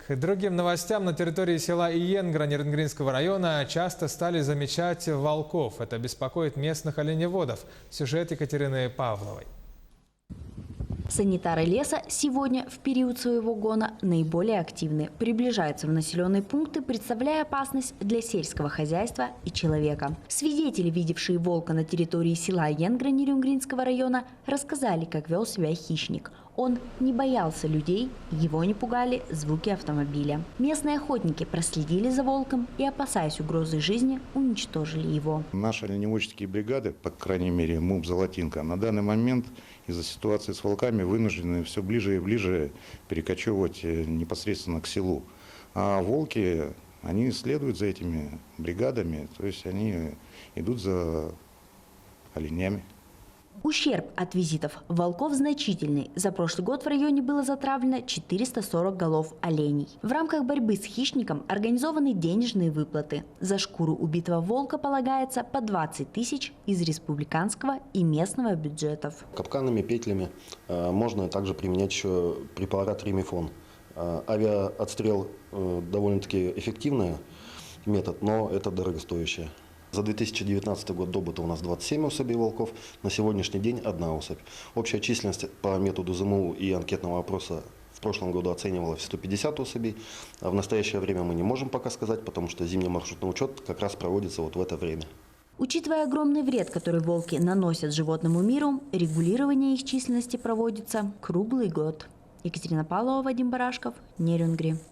К другим новостям, на территории села Иенгра Нерюнгринского района часто стали замечать волков. Это беспокоит местных оленеводов. Сюжет Екатерины Павловой. Санитары леса сегодня, в период своего гона, наиболее активны. Приближаются в населенные пункты, представляя опасность для сельского хозяйства и человека. Свидетели, видевшие волка на территории села Иенгра Нерюнгринского района, рассказали, как вел себя хищник. Он не боялся людей, его не пугали звуки автомобиля. Местные охотники проследили за волком и, опасаясь угрозы жизни, уничтожили его. Наши оленеводческие бригады, по крайней мере МУП «Золотинка», на данный момент из-за ситуации с волками вынуждены все ближе и ближе перекочевывать непосредственно к селу. А волки, они следуют за этими бригадами, то есть они идут за оленями. Ущерб от визитов волков значительный. За прошлый год в районе было затравлено 440 голов оленей. В рамках борьбы с хищником организованы денежные выплаты. За шкуру убитого волка полагается по 20 тысяч из республиканского и местного бюджетов. Капканами, петлями можно также применять еще препарат ремифон. Авиаотстрел довольно-таки эффективный метод, но это дорогостоящее. За 2019 год добыто у нас 27 особей волков, на сегодняшний день 1 особь. Общая численность по методу ЗМУ и анкетного опроса в прошлом году оценивалась в 150 особей. А в настоящее время мы не можем пока сказать, потому что зимний маршрутный учет как раз проводится вот в это время. Учитывая огромный вред, который волки наносят животному миру, регулирование их численности проводится круглый год. Екатерина Павлова, Вадим Барашков, Нерюнгри.